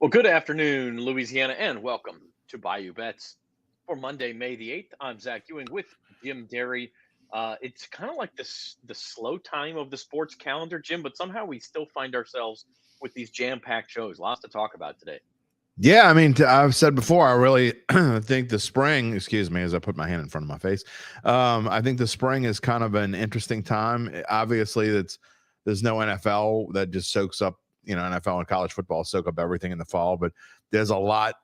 Well, good afternoon, Louisiana, and welcome to Bayou Bets for Monday, May the 8th. I'm Zach Ewing with Jim Derry. It's kind of like the slow time of the sports calendar, Jim, but somehow we still find ourselves with these jam-packed shows. Lots to talk about today. Yeah, I mean, I've said before, I really think the spring, excuse me, as I put my hand in front of my face, I think the spring is kind of an interesting time. Obviously, there's no NFL that just soaks up, NFL and college football soak up everything in the fall, but there's a lot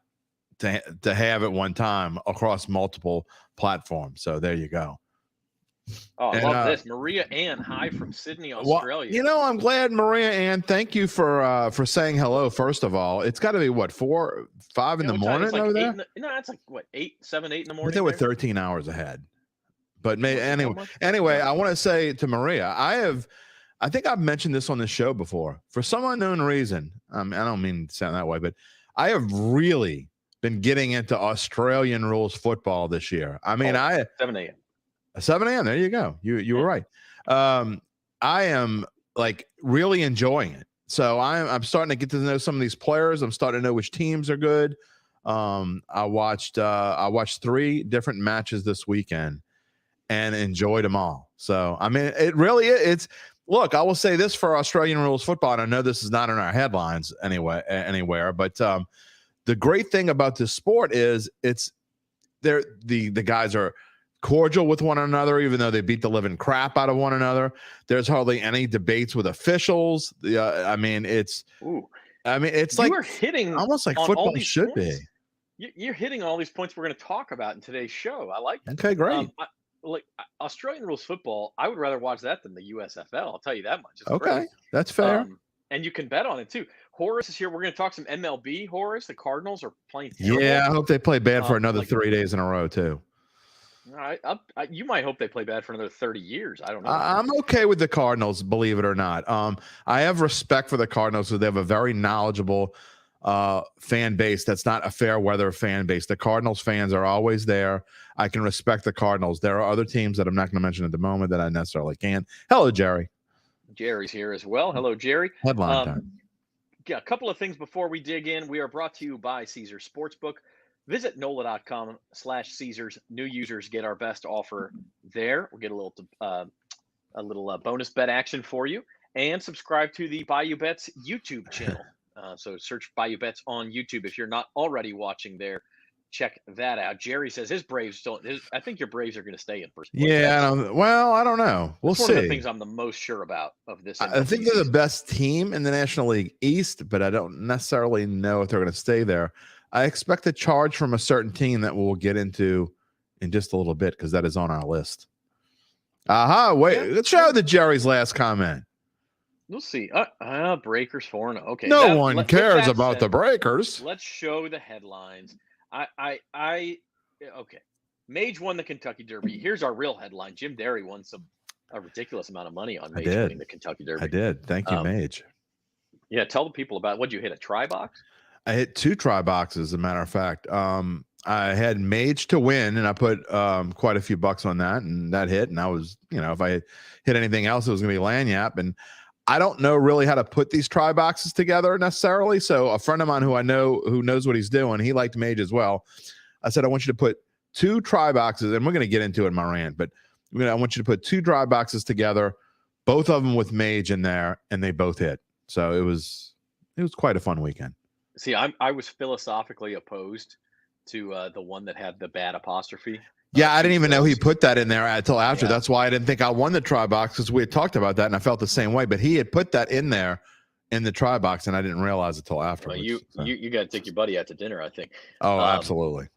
to have at one time across multiple platforms. So there you go. Oh, I love this. Maria Ann, hi from Sydney, Australia. Well, I'm glad, Maria Ann. Thank you for saying hello. First of all, it's got to be what 4, 5 in the morning it's like over there. It's like what 7, 8 in the morning. They were 13 hours ahead. But anyway, I want to say to Maria, I think I've mentioned this on the show before. For some unknown reason, I don't mean to sound that way, but I have really been getting into Australian rules football this year. I mean, 7 a.m. 7 a.m. There you go. You were right. I am like really enjoying it. So I'm starting to get to know some of these players. I'm starting to know which teams are good. I watched 3 different matches this weekend and enjoyed them all. So I mean, it really is. Look, I will say this for Australian rules football, and I know this is not in our headlines anywhere, but the great thing about this sport is the guys are cordial with one another, even though they beat the living crap out of one another. There's hardly any debates with officials. It's like you're hitting almost like football should be. You're hitting all these points we're going to talk about in today's show. I like it. Okay, great. Like Australian rules football, I would rather watch that than the USFL. I'll tell you that much. It's okay, great. That's fair. And you can bet on it too. Horace is here. We're going to talk some MLB. Horace, the Cardinals are playing terrible. Yeah, I hope they play bad for another 3 days in a row too. All right, you might hope they play bad for another 30 years. I don't know. I'm okay with the Cardinals, believe it or not. I have respect for the Cardinals because they have a very knowledgeable fan base that's not a fair weather fan base. The Cardinals fans are always there. I can respect the Cardinals. There are other teams that I'm not going to mention at the moment that I necessarily can't. Hello, Jerry. Jerry's here as well. Hello, Jerry. Headline time. Yeah, a couple of things before we dig in. We are brought to you by Caesars Sportsbook. Visit NOLA.com/Caesars. New users get our best offer there. We'll get a little bonus bet action for you. And subscribe to the Bayou Bets YouTube channel. So search Bayou Bets on YouTube. If you're not already watching there, check that out. Jerry says his Braves don't. I think your Braves are going to stay in first place. Yeah, I don't know. We'll see. One of the things I'm the most sure about of this. I think they're the best team in the National League East, but I don't necessarily know if they're going to stay there. I expect a charge from a certain team that we'll get into in just a little bit because that is on our list. Wait, let's show the Jerry's last comment. We'll see. Breakers 4-0. Okay. No one cares about the Breakers. Let's show the headlines. Okay. Mage won the Kentucky Derby. Here's our real headline. Jim Derry won a ridiculous amount of money on Mage winning the Kentucky Derby. I did. Thank you, Mage. Yeah, tell the people about what'd you hit, a try box? I hit 2 try boxes, as a matter of fact. I had Mage to win, and I put quite a few bucks on that, and that hit. And I was, if I hit anything else, it was going to be Lanyap. And I don't know really how to put these try boxes together necessarily. So a friend of mine who I know who knows what he's doing, he liked Mage as well. I said, I want you to put 2 try boxes, and we're going to get into it in my rant, but I want you to put 2 try boxes together, both of them with Mage in there, and they both hit. So it was quite a fun weekend. See, I was philosophically opposed to the one that had the bad apostrophe. Yeah, I didn't even know he put that in there until after. Yeah. That's why I didn't think I won the try box, because we had talked about that, and I felt the same way. But he had put that in there in the try box, and I didn't realize it until afterwards. Well, you got to take your buddy out to dinner, I think. Oh, absolutely.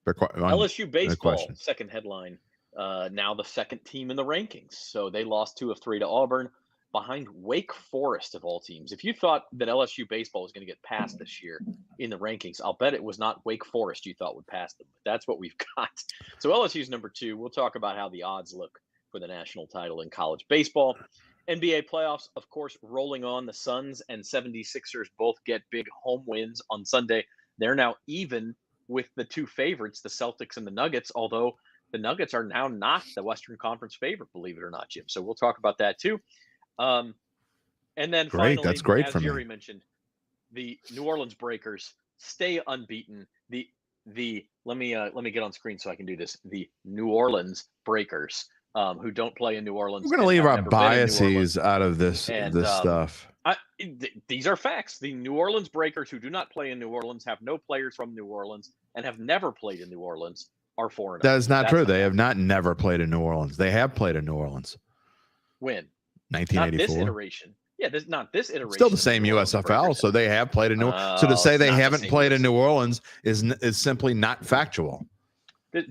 LSU baseball, second headline. Now the second team in the rankings. So they lost 2 of 3 to Auburn, behind Wake Forest of all teams. If you thought that LSU baseball was going to get passed this year in the rankings, I'll bet it was not Wake Forest you thought would pass them. But that's what we've got. So LSU's number 2. We'll talk about how the odds look for the national title in college baseball. NBA playoffs, of course, rolling on. The Suns and 76ers both get big home wins on Sunday. They're now even with the 2 favorites, the Celtics and the Nuggets, although the Nuggets are now not the Western Conference favorite, believe it or not, Jim. So we'll talk about that too. And then finally, that's great as for Jerry me. mentioned, the New Orleans Breakers stay unbeaten. Let me get on screen so I can do this. The New Orleans Breakers, who don't play in New Orleans. We're going to leave our biases out of this stuff. These are facts. The New Orleans Breakers, who do not play in New Orleans, have no players from New Orleans, and have never played in New Orleans, are 4-0. That is not true. They have not never played in New Orleans. They have played in New Orleans. When? 1984. Not this iteration. Yeah, not this iteration. Still the same USFL, so they have played in New Orleans. So to say they haven't played in New Orleans is simply not factual.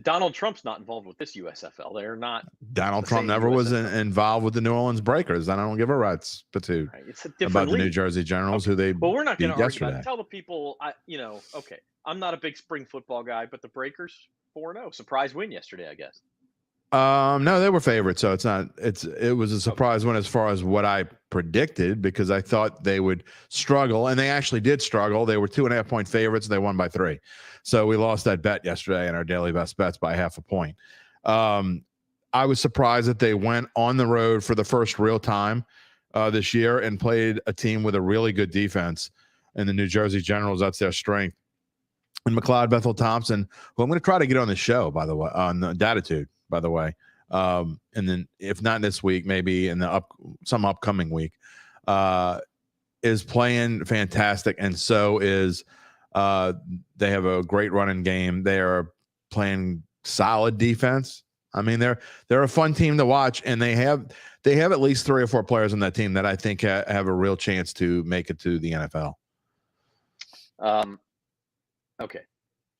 Donald Trump's not involved with this USFL. They're not. Donald Trump never was involved with the New Orleans Breakers. I don't give a rat's patootie It's a different about league. The New Jersey Generals, who they But we're not going to argue yesterday. about it. Tell the people, okay, I'm not a big spring football guy, but the Breakers 4-0. Surprise win yesterday, I guess. No, they were favorites, so it was a surprise win as far as what I predicted, because I thought they would struggle, and they actually did struggle. They were 2.5-point favorites. They won by 3. So we lost that bet yesterday in our daily best bets by 0.5 point. I was surprised that they went on the road for the first real time this year and played a team with a really good defense. And the New Jersey Generals, that's their strength. And McLeod Bethel Thompson, who I'm going to try to get on the show, by the way, on the Datitude, by the way. And then if not this week, maybe in some upcoming week, is playing fantastic. And so is they have a great running game. They are playing solid defense. I mean, they're a fun team to watch, and they have at least 3 or 4 players on that team that I think have a real chance to make it to the NFL. Okay.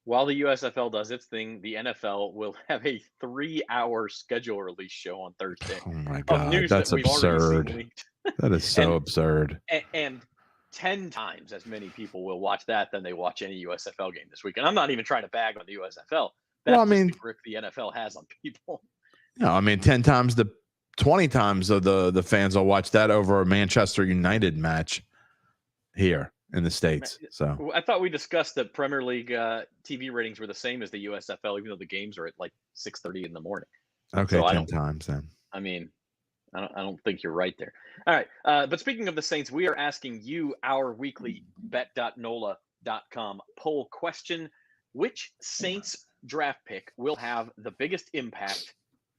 While the USFL does its thing, the NFL will have a 3-hour schedule release show on Thursday. Oh my God, that's absurd. That is so absurd. And 10 times as many people will watch that than they watch any USFL game this week. And I'm not even trying to bag on the USFL. That's the grip the NFL has on people. No, I mean 10 times 20 times of the fans will watch that over a Manchester United match here in the States. So I thought we discussed that Premier League TV ratings were the same as the USFL, even though the games are at like 6:30 in the morning. Okay, so 10 times then. I mean, I don't think you're right there. All right. But speaking of the Saints, we are asking you our weekly bet.NOLA.com poll question. Which Saints draft pick will have the biggest impact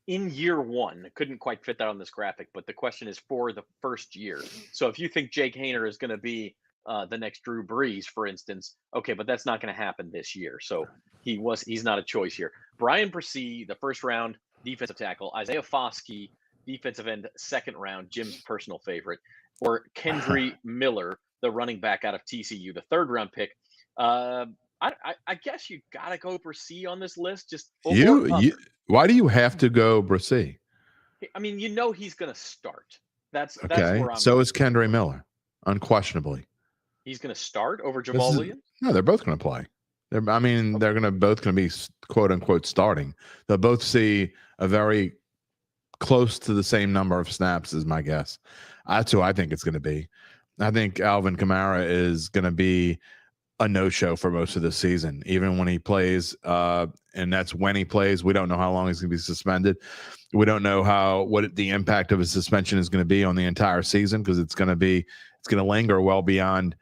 in year one? Couldn't quite fit that on this graphic, but the question is for the first year. So if you think Jake Haener is going to be the next Drew Brees, for instance, okay, but that's not going to happen this year. So he's not a choice here. Brian Bresee, the first round defensive tackle, Isaiah Foskey, defensive end, second round, Jim's personal favorite, or Kendry Miller, the running back out of TCU, the third round pick. I guess you gotta go Bresee on this list. Just why do you have to go Bresee? I mean, he's gonna start. That's okay. Where I'm so is Kendry Miller, unquestionably. He's gonna start over Jamal Williams. No, they're both gonna play. They're both gonna be quote unquote starting. They'll both see a very close to the same number of snaps, is my guess. That's who I think it's gonna be. I think Alvin Kamara is gonna be a no-show for most of the season, even when he plays, and that's when he plays. We don't know how long he's going to be suspended. We don't know what the impact of his suspension is going to be on the entire season, because it's going to linger well beyond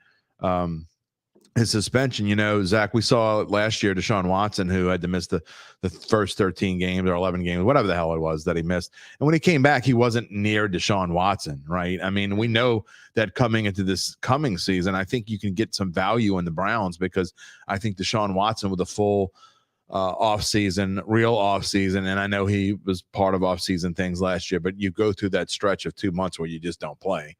his suspension. Zach, we saw last year Deshaun Watson, who had to miss the first 13 games or 11 games, whatever the hell it was that he missed. And when he came back, he wasn't near Deshaun Watson, right? I mean, we know that coming into this coming season, I think you can get some value in the Browns, because I think Deshaun Watson with a full real offseason, and I know he was part of offseason things last year, but you go through that stretch of 2 months where you just don't play.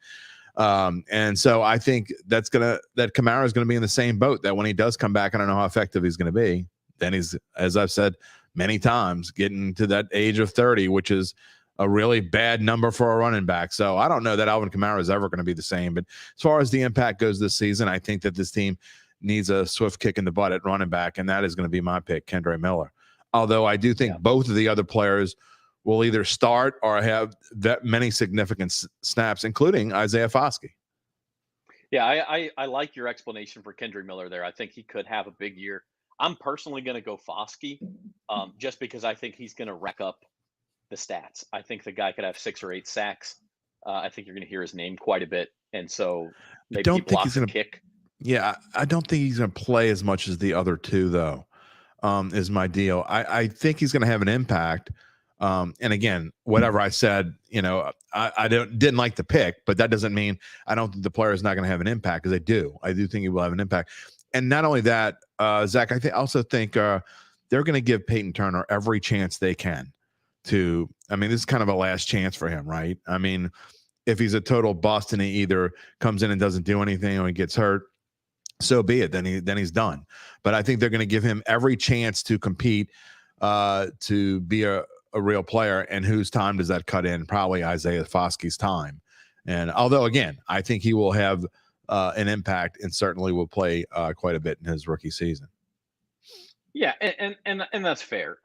And so I think that Kamara is going to be in the same boat, that when he does come back, I don't know how effective he's going to be. Then he's, as I've said many times, getting to that age of 30, which is a really bad number for a running back. So I don't know that Alvin Kamara is ever going to be the same. But as far as the impact goes this season, I think that this team needs a swift kick in the butt at running back, and that is going to be my pick, Kendry Miller. Although I do think both of the other players will either start or have that many significant snaps, including Isaiah Foskey. Yeah, I like your explanation for Kendry Miller there. I think he could have a big year. I'm personally going to go Foskey, just because I think he's going to rack up the stats. I think the guy could have 6 or 8 sacks. I think you're going to hear his name quite a bit, and so maybe he blocks a kick. Yeah, I don't think he's going to play as much as the other two, though. Is my deal. I think he's going to have an impact. And again, whatever I said, I didn't like the pick, but that doesn't mean I don't think the player is not going to have an impact, because I do think he will have an impact. And not only that, Zach, I also think they're going to give Peyton Turner every chance they can to. I mean, this is kind of a last chance for him, right? I mean, if he's a total bust and he either comes in and doesn't do anything or he gets hurt, so be it. Then he's done. But I think they're going to give him every chance to compete, to be a real player. And whose time does that cut in? Probably Isaiah Foskey's time. And although, again, I think he will have an impact and certainly will play quite a bit in his rookie season. Yeah, and that's fair.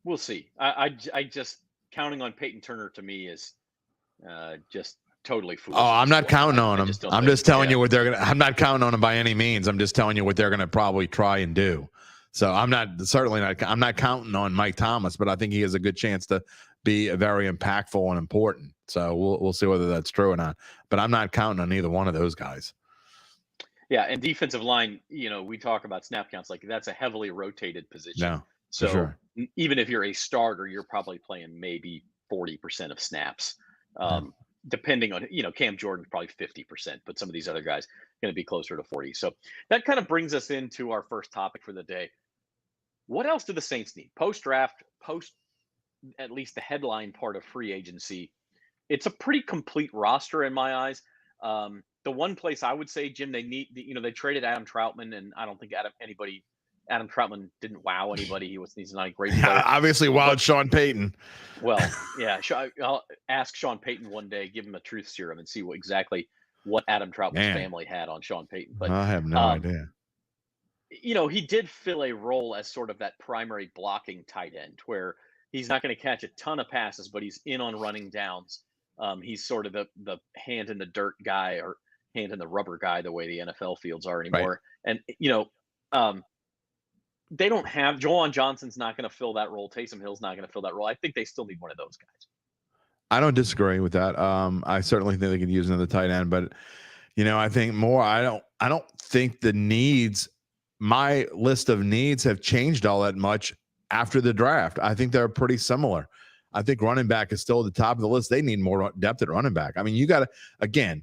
We'll see. I just counting on Peyton Turner to me is just totally foolish. Oh, I'm not counting on him. I'm just telling you what they're going to. I'm not counting on him by any means. I'm just telling you what they're going to probably try and do. So I'm not counting on Mike Thomas, but I think he has a good chance to be very impactful and important. So we'll see whether that's true or not. But I'm not counting on either one of those guys. Yeah, and defensive line, we talk about snap counts, like that's a heavily rotated position. Yeah, so sure. Even if you're a starter, you're probably playing maybe 40% of snaps. Depending on, Cam Jordan's probably 50%, but some of these other guys going to be closer to 40. So that kind of brings us into our first topic for the day. What else do the Saints need? Post-draft, at least the headline part of free agency, it's a pretty complete roster in my eyes. The one place I would say, Jim, they need, they traded Adam Troutman, and I don't think Adam Troutman didn't wow anybody. He's not a great player. Obviously wowed Sean Payton. Well, yeah, I'll ask Sean Payton one day, give him a truth serum and see exactly what Adam Troutman's family had on Sean Payton. But I have no idea. He did fill a role as sort of that primary blocking tight end, where he's not going to catch a ton of passes, but he's in on running downs. He's sort of the hand in the dirt guy, or hand in the rubber guy, the way the NFL fields are anymore. Right. And, they don't have Juwan Johnson's not going to fill that role. Taysom Hill's not going to fill that role. I think they still need one of those guys. I don't disagree with that. I certainly think they could use another tight end, but I think more. I don't think the needs. My list of needs have changed all that much after the draft. I think they're pretty similar. I think running back is still at the top of the list. They need more depth at running back. I mean, you got to, again,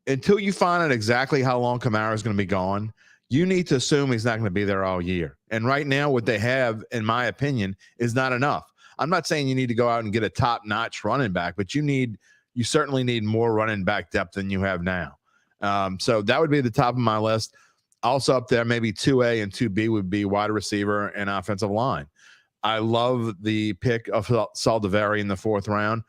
until you find out exactly how long Kamara is going to be gone, you need to assume he's not going to be there all year. And right now, what they have, in my opinion, is not enough. I'm not saying you need to go out and get a top-notch running back, but you certainly need more running back depth than you have now. So that would be the top of my list. Also up there, maybe 2A and 2B would be wide receiver and offensive line. I love the pick of Saldiveri in the 4th round,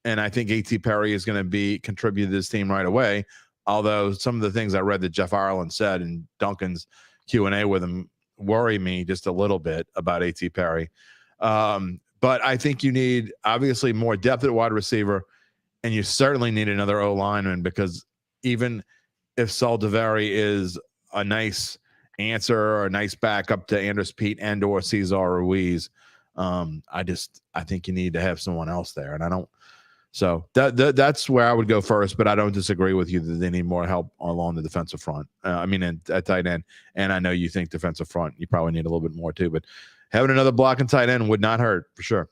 and I think A.T. Perry is going to contribute to this team right away. Although some of the things I read that Jeff Ireland said in Duncan's Q&A with him worry me just a little bit about A.T. Perry. But I think you need, obviously, more depth at wide receiver, and you certainly need another O-lineman, because even if Saldiveri is a nice answer or a nice backup to Andres Pete and or Cesar Ruiz, I think you need to have someone else there, and I don't. So that's where I would go first, but I don't disagree with you that they need more help along the defensive front. At tight end, and I know you think defensive front, you probably need a little bit more too, but having another blocking tight end would not hurt for sure.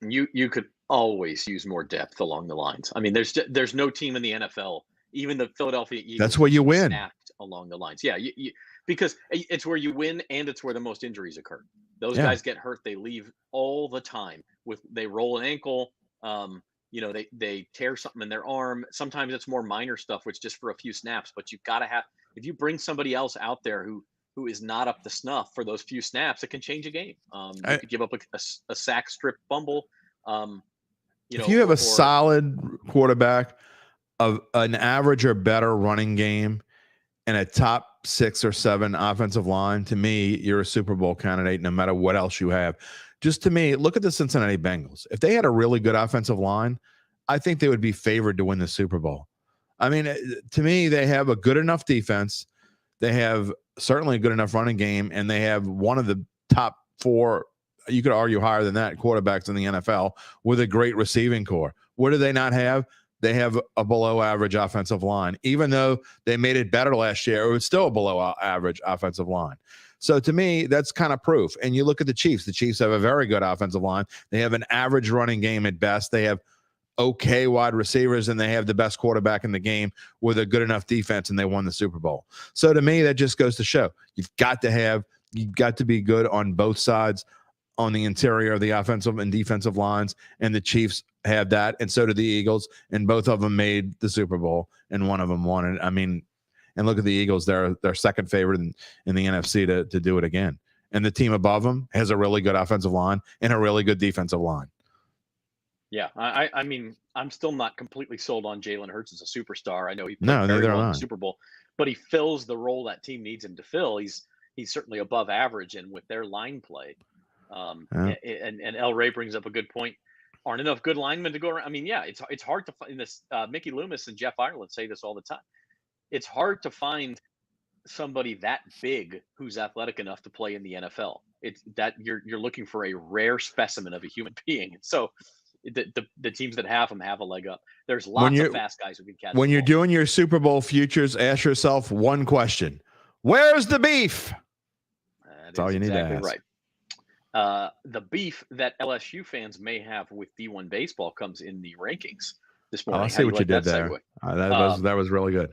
You could always use more depth along the lines. I mean, there's no team in the NFL, even the Philadelphia Eagles. That's where you win. Snapped along the lines. Yeah, because it's where you win, and it's where the most injuries occur. Those guys get hurt. They leave all the time. They roll an ankle. They tear something in their arm. Sometimes it's more minor stuff, which just for a few snaps. But you've got to have, if you bring somebody else out there who is not up to snuff for those few snaps, it can change a game. You could give up a sack, strip, fumble. If you have a solid quarterback of an average or better running game and a top 6 or 7 offensive line, to me, you're a Super Bowl candidate no matter what else you have. Just to me, look at the Cincinnati Bengals. If they had a really good offensive line, I think they would be favored to win the Super Bowl. I mean, to me, they have a good enough defense. They have certainly a good enough running game, and they have one of the top 4, you could argue higher than that, quarterbacks in the NFL with a great receiving core. What do they not have? they have a below average offensive line. Even though they made it better last year, it was still a below average offensive line. So to me, that's kind of proof. And you look at the Chiefs. The Chiefs have a very good offensive line. They have an average running game at best. They have okay wide receivers, and they have the best quarterback in the game with a good enough defense, and they won the Super Bowl. So to me, that just goes to show you've got to be good on both sides, on the interior of the offensive and defensive lines, and the Chiefs have that, and so do the Eagles, and both of them made the Super Bowl, and one of them won it. I mean, and look at the Eagles; they're second favorite in the NFC to do it again. And the team above them has a really good offensive line and a really good defensive line. Yeah, I mean, I'm still not completely sold on Jalen Hurts as a superstar. I know he played very well in the Super Bowl, but he fills the role that team needs him to fill. He's certainly above average, and with their line play, and El Ray brings up a good point. Aren't enough good linemen to go around. I mean, yeah, it's hard to find this. Mickey Loomis and Jeff Ireland say this all the time. It's hard to find somebody that big who's athletic enough to play in the NFL. It's that you're looking for a rare specimen of a human being. So the teams that have them have a leg up. There's lots of fast guys who can catch. When you're doing your Super Bowl futures, ask yourself one question: where's the beef? That's all you need to ask. Right. The beef that LSU fans may have with D1 baseball comes in the rankings this morning. I see what you did there. That was really good.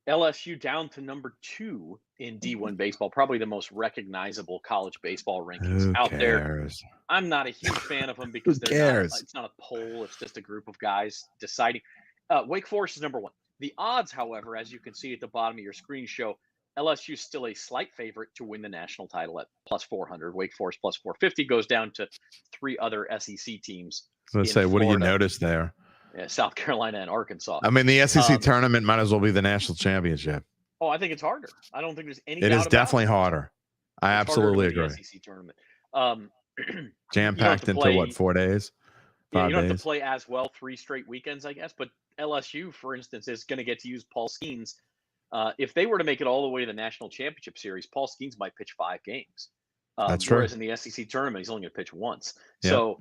LSU down to number 2 in D1 baseball, probably the most recognizable college baseball rankings out there. I'm not a huge fan of them because it's not a poll. It's just a group of guys deciding. Wake Forest is number 1. The odds, however, as you can see at the bottom of your screen, show LSU still a slight favorite to win the national title at plus 400. Wake Forest plus 450 goes down to 3 other SEC teams. Let's say, what do you notice there? Yeah, South Carolina and Arkansas. I mean, the SEC tournament might as well be the national championship. Oh, I think it's harder. I don't think there's any. It is definitely harder. I absolutely agree. The SEC tournament. Jam-packed into what, 4 days? 5 days? You don't have to play as well 3 straight weekends, I guess. But LSU, for instance, is going to get to use Paul Skeens. If they were to make it all the way to the national championship series, Paul Skeens might pitch 5 games. That's true. Whereas in the SEC tournament, he's only going to pitch once. Yeah. So,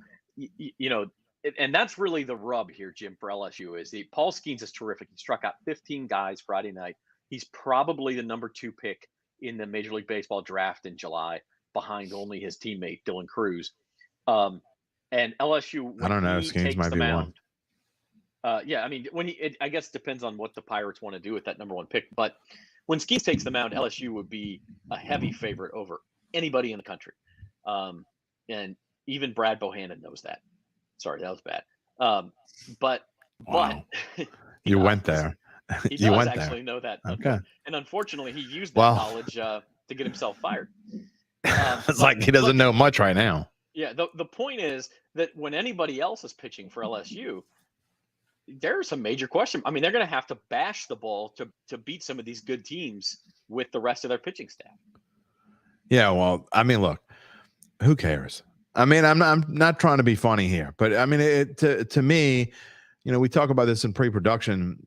and that's really the rub here, Jim, for LSU is Paul Skeens is terrific. He struck out 15 guys Friday night. He's probably the number 2 pick in the Major League Baseball draft in July, behind only his teammate Dylan Cruz. And LSU, I don't know, Skeens might be mound, 1. Yeah, I mean, I guess it depends on what the Pirates want to do with that number 1 pick. But when Skeens takes the mound, LSU would be a heavy favorite over anybody in the country. And even Brad Bohannon knows that. Sorry, that was bad. But you went there. He does actually know that. Okay. And unfortunately, he used that knowledge to get himself fired. It's like he doesn't know much right now. Yeah. The point is that when anybody else is pitching for LSU, there's a major question. I mean, they're going to have to bash the ball to beat some of these good teams with the rest of their pitching staff. Yeah. Well, I mean, look, who cares? I mean, I'm not trying to be funny here, but I mean, to me, we talk about this in pre-production.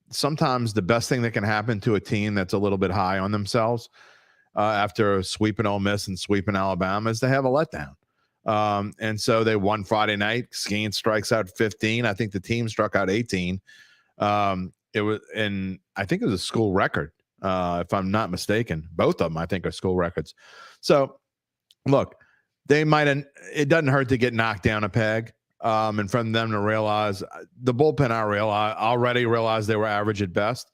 Sometimes the best thing that can happen to a team that's a little bit high on themselves after sweeping Ole Miss and sweeping Alabama is to have a letdown. And so they won Friday night. Skeens strikes out 15. I think the team struck out 18. I think it was a school record, if I'm not mistaken. Both of them, I think, are school records. So, look. It doesn't hurt to get knocked down a peg. And from them to realize the bullpen, already realized they were average at best.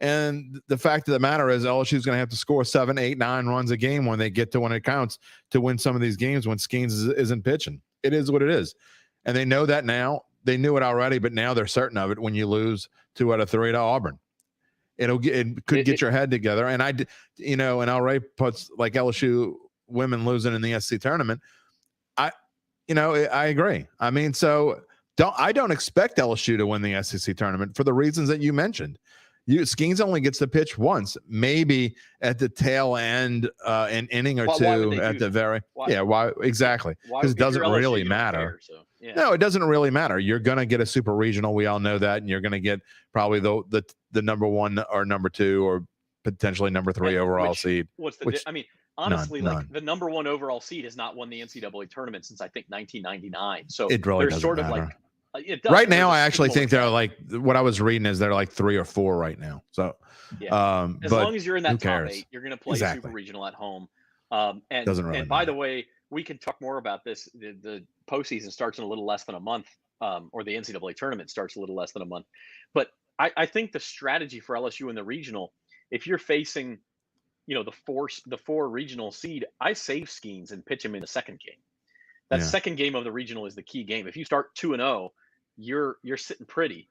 And the fact of the matter is LSU is going to have to score 7, 8, 9 runs a game when they get to when it counts to win some of these games when Skeens isn't pitching. It is what it is. And they know that now. They knew it already, but now they're certain of it when you lose 2 out of 3 to Auburn. It could get your head together. And and El Ray puts like LSU women losing in the SC tournament. I agree. I mean, I don't expect LSU to win the SEC tournament for the reasons that you mentioned. Skeens only gets to pitch once, maybe at the tail end, an inning or two at the very. Why exactly? Because it doesn't really matter. No, it doesn't really matter. You're going to get a super regional. We all know that, and you're going to get probably the number 1 or number 2 or potentially number 3 overall seed. Honestly, the number 1 overall seed has not won the NCAA tournament since I think 1999. So it really there's sort of matter. like It does. Right now, I actually think they're like, what I was reading is they're like 3 or 4 right now. So, as long as you're in that top 8, you're going to play exactly. Super Regional at home. Doesn't really and by the way, we can talk more about this. The postseason starts in a little less than a month, or the NCAA tournament starts a little less than a month. But I think the strategy for LSU in the regional, if you're facing, the 4 regional seed, I save Skeens and pitch him in the second game. That second game of the regional is the key game. If you start 2-0, you're sitting pretty.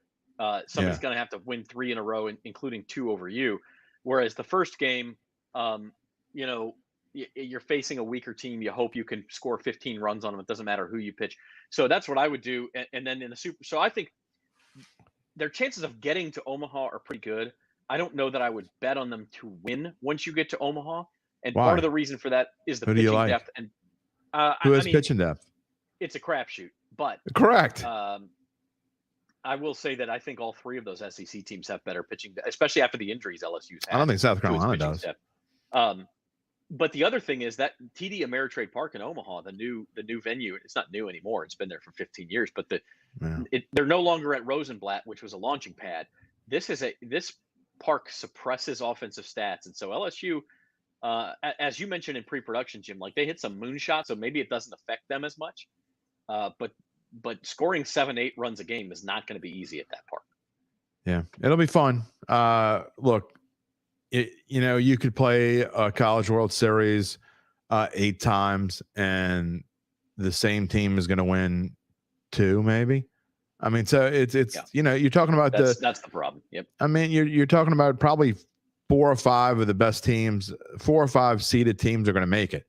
Somebody's going to have to win 3 in a row, including 2 over you. Whereas the first game, you're facing a weaker team. You hope you can score 15 runs on them. It doesn't matter who you pitch. So that's what I would do. And then in the Super, so I think their chances of getting to Omaha are pretty good. I don't know that I would bet on them to win once you get to Omaha. And part of the reason for that is the pitching depth. And who has pitching depth? It's a crapshoot, but correct. I will say that I think all 3 of those SEC teams have better pitching, especially after the injuries LSU's had. I don't think South Carolina does. But the other thing is that TD Ameritrade Park in Omaha, the new venue, it's not new anymore. It's been there for 15 years, but they're no longer at Rosenblatt, which was a launching pad. This park suppresses offensive stats, and so LSU, as you mentioned in pre-production, Jim, like they hit some moonshots, so maybe it doesn't affect them as much. But scoring 7-8 runs a game is not going to be easy at that park. Yeah, it'll be fun. Look, you could play a College World Series 8 times, and the same team is going to win 2, maybe. I mean, so it's you're talking about that's the problem. Yep. I mean, you're talking about probably 4 or 5 of the best teams, 4 or 5 seeded teams are going to make it.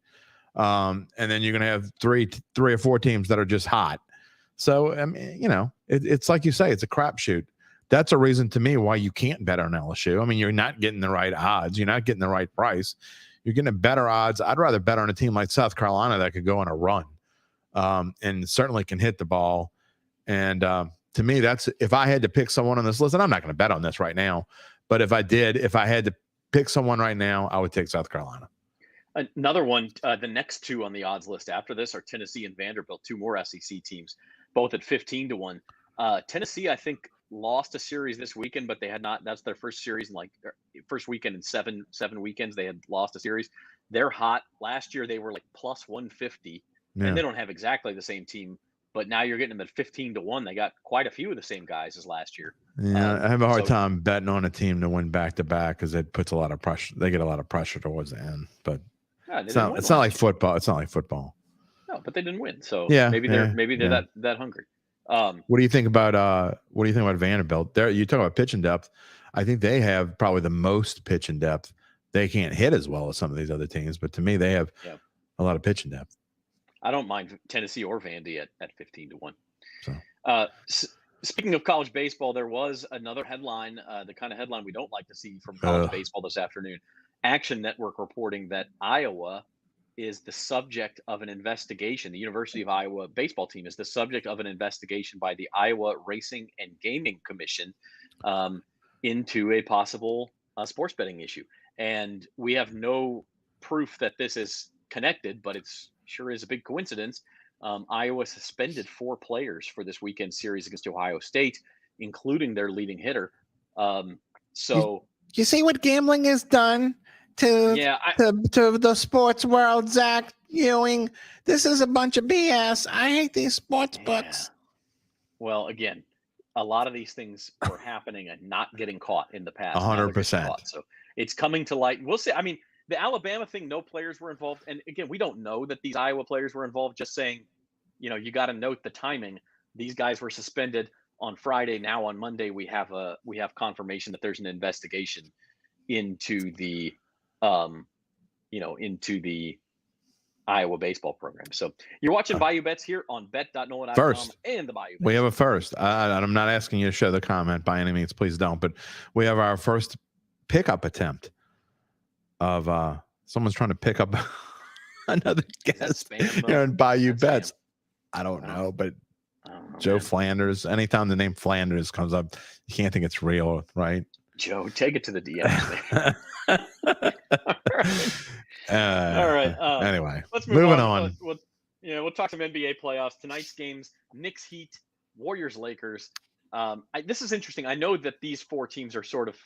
And then you're going to have 3 or 4 teams that are just hot. So, I mean, it's like you say, it's a crapshoot. That's a reason to me why you can't bet on LSU. I mean, you're not getting the right odds. You're not getting the right price. You're getting better odds. I'd rather bet on a team like South Carolina that could go on a run and certainly can hit the ball. And to me, that's if I had to pick someone on this list, and I'm not going to bet on this right now, but if I had to pick someone right now, I would take South Carolina. Another one, the next 2 on the odds list after this are Tennessee and Vanderbilt, 2 more SEC teams, both at 15-1. Tennessee, I think, lost a series this weekend, but they had not. That's their first series in first weekend in seven weekends. They had lost a series. They're hot. Last year they were like plus 150, and they don't have exactly the same team. But now you're getting them at 15-1. They got quite a few of the same guys as last year. Yeah, I have a hard time betting on a team to win back-to-back because it puts a lot of pressure. They get a lot of pressure towards the end. But it's not like football. It's not like football. No, but they didn't win. So maybe they're that hungry. What do you think about Vanderbilt? You talk about pitching depth. I think they have probably the most pitching depth. They can't hit as well as some of these other teams, but to me, they have a lot of pitching depth. I don't mind Tennessee or Vandy at 15-1. So, speaking of college baseball, there was another headline, the kind of headline we don't like to see from college baseball this afternoon. Action Network reporting that Iowa is the subject of an investigation. The University of Iowa baseball team is the subject of an investigation by the Iowa Racing and Gaming Commission into a possible sports betting issue. And we have no proof that this is connected, but it's sure is a big coincidence. Iowa suspended 4 players for this weekend series against Ohio State, including their leading hitter. So you see what gambling has done to the sports world, Zach Ewing. This is a bunch of BS. I hate these sports books. Well, again, a lot of these things were happening and not getting caught in the past. 100%. So it's coming to light. We'll see. I mean, the Alabama thing, no players were involved. And again, we don't know that these Iowa players were involved. Just saying, you got to note the timing. These guys were suspended on Friday. Now on Monday, we have confirmation that there's an investigation into the, into the Iowa baseball program. So you're watching Bayou Bets here on bet.nola.com and the Bayou Bets. We have a first. I'm not asking you to show the comment by any means. Please don't. But we have our first pickup attempt of someone's trying to pick up another guest here in Bayou Bets. I don't know, but Joe Flanders. Anytime the name Flanders comes up, you can't think it's real, right? Joe, take it to the DM. All right. Anyway, let's move on. We'll talk some NBA playoffs. Tonight's games: Knicks Heat, Warriors, Lakers. This is interesting. I know that these four teams are sort of,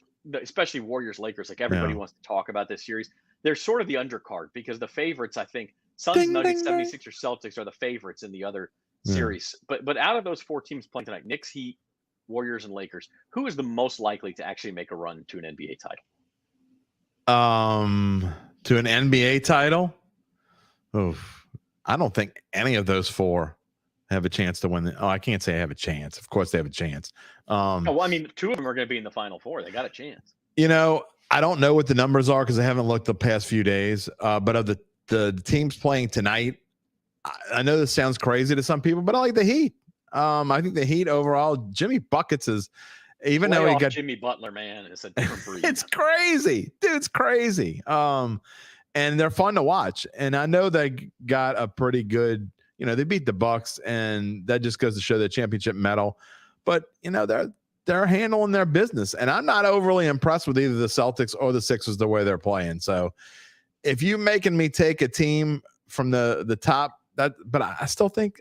especially Warriors, Lakers, like everybody wants to talk about this series. They're sort of the undercard because the favorites, I think, Suns, Nuggets, 76ers, Celtics are the favorites in the other series. But out of those four teams playing tonight, Knicks, Heat, Warriors, and Lakers, who is the most likely to actually make a run to an NBA title? To an NBA title? Oof. I don't think any of those four have a chance to win. I can't say I have a chance. Of course they have a chance. Well, I mean, two of them are going to be in the Final Four. They got a chance. I don't know what the numbers are because I haven't looked the past few days. But of the teams playing tonight, I know this sounds crazy to some people, but I like the Heat. I think the Heat overall, Jimmy Buckets is, even though he got Jimmy Butler, man, it's a different breed. It's crazy, dude. It's crazy. And they're fun to watch. And I know they got a pretty good, they beat the Bucks, and that just goes to show the championship medal. But they're handling their business, and I'm not overly impressed with either the Celtics or the Sixers the way they're playing. So if you making me take a team from the top, but I still think,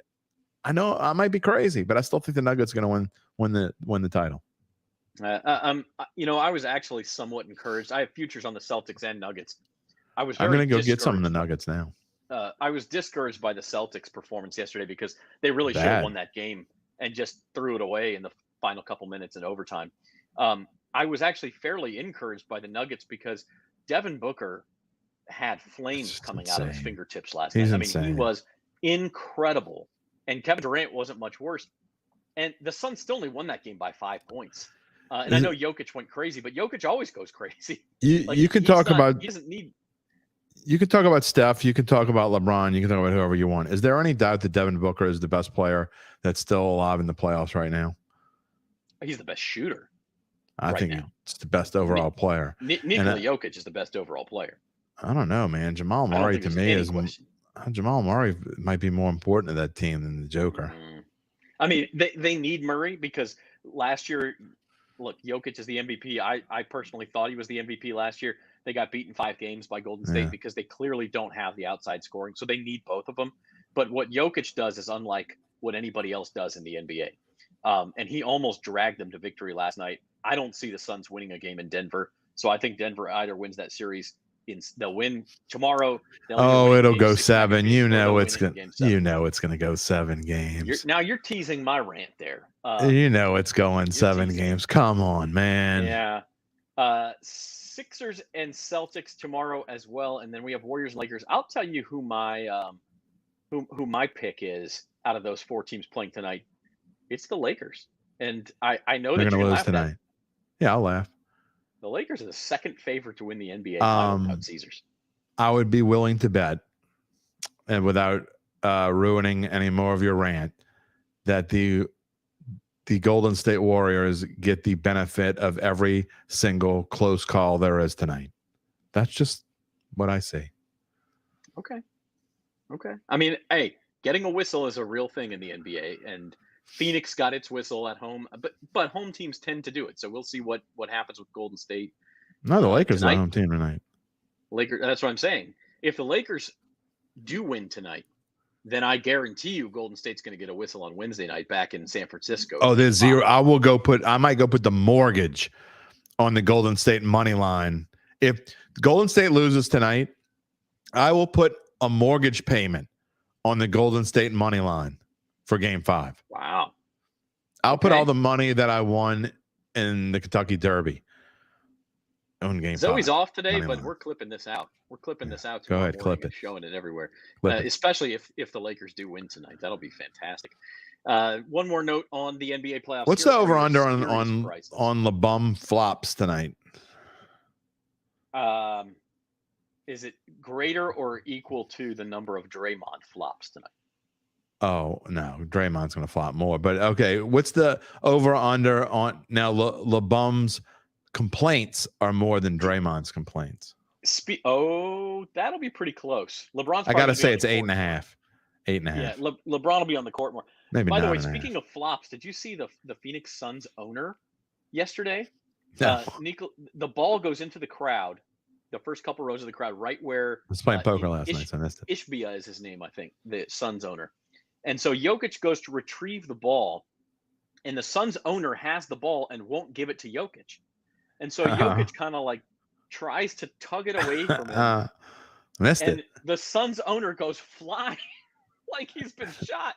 I know I might be crazy, but I still think the Nuggets are going to win the title. I was actually somewhat encouraged. I have futures on the Celtics and Nuggets. I'm going to go get some of the Nuggets now. I was discouraged by the Celtics performance yesterday because they really should have won that game and just threw it away in the final couple minutes in overtime. I was actually fairly encouraged by the Nuggets because Devin Booker had flames coming out of his fingertips last night. Insane. He was incredible, and Kevin Durant wasn't much worse. And the Suns still only won that game by 5 points. And I know Jokic went crazy, but Jokic always goes crazy. You can talk about. He doesn't need. You can talk about Steph. You can talk about LeBron. You can talk about whoever you want. Is there any doubt that Devin Booker is the best player that's still alive in the playoffs right now? He's the best shooter. I think he's the best overall player. Nikola Jokic is the best overall player. I don't know, man. Jamal Murray to me is Jamal Murray might be more important to that team than the Joker. Mm-hmm. I mean, they need Murray because last year, look, Jokic is the MVP. I personally thought he was the MVP last year. They got beaten 5 games by Golden State because they clearly don't have the outside scoring. So they need both of them. But what Jokic does is unlike what anybody else does in the NBA. And he almost dragged them to victory last night. I don't see the Suns winning a game in Denver. So I think Denver either wins that series. They'll win tomorrow. It'll go 7. It's going to go 7 games. You're teasing my rant there. It's going 7 games. Come on, man. Yeah. Sixers and Celtics tomorrow as well, and then we have Warriors and Lakers. I'll tell you who my pick is out of those 4 teams playing tonight. It's the Lakers, and I know they're that you're going to lose tonight. Yeah, I'll laugh. The Lakers are the second favorite to win the NBA without Caesars. I would be willing to bet, and without ruining any more of your rant, that the Golden State Warriors get the benefit of every single close call there is tonight. That's just what I say. Okay. I mean, hey, getting a whistle is a real thing in the NBA, and Phoenix got its whistle at home, but home teams tend to do it. So we'll see what happens with Golden State. No, the Lakers are a home team tonight. Lakers. That's what I'm saying. If the Lakers do win tonight, then I guarantee you Golden State's going to get a whistle on Wednesday night back in San Francisco. Oh, there's 0. I might go put the mortgage on the Golden State money line. If Golden State loses tonight, I will put a mortgage payment on the Golden State money line for Game 5. Wow. I'll put all the money that I won in the Kentucky Derby on Game 5. Zoe's off today, but we're clipping this out. We're clipping this out. Go ahead, clip it. Showing it everywhere, especially if the Lakers do win tonight. That'll be fantastic. One more note on the NBA playoffs. What's the over/under on LeBum flops tonight? Is it greater or equal to the number of Draymond flops tonight? Oh, no. Draymond's going to flop more. But, okay, what's the over/under on now? LeBum's complaints are more than Draymond's complaints. That'll be pretty close. LeBron's. I got to say it's 8.5. 8.5. Yeah, LeBron will be on the court more. Maybe. By the way, speaking of flops, did you see the Phoenix Suns owner yesterday? No. The ball goes into the crowd, the first couple rows of the crowd, right where I was playing poker last night, so I missed it. Ishbia is his name, I think, the Suns owner. And so Jokic goes to retrieve the ball, and the Suns owner has the ball and won't give it to Jokic. And so Jokic kind of like tries to tug it away from him. Missed and it. The Suns owner goes flying like he's been shot.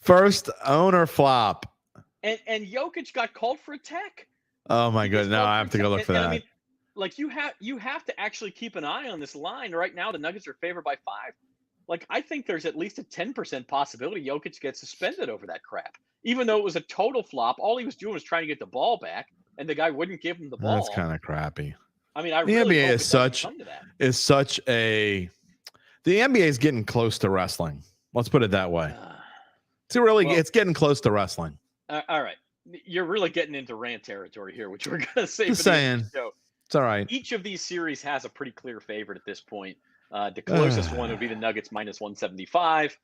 First owner flop. And Jokic got called for a tech. Oh my goodness. Now I have to go look for that. I mean, like you have to actually keep an eye on this line. Right now, the Nuggets are favored by 5. Like, I think there's at least a 10% possibility Jokic gets suspended over that crap. Even though it was a total flop, all he was doing was trying to get the ball back, and the guy wouldn't give him the ball. That's kind of crappy. I mean, the NBA the NBA is getting close to wrestling. Let's put it that way. It's getting close to wrestling. All right. You're really getting into rant territory here, which we're going to say. Just saying. It's all right. Each of these series has a pretty clear favorite at this point. The closest one would be the Nuggets minus 175.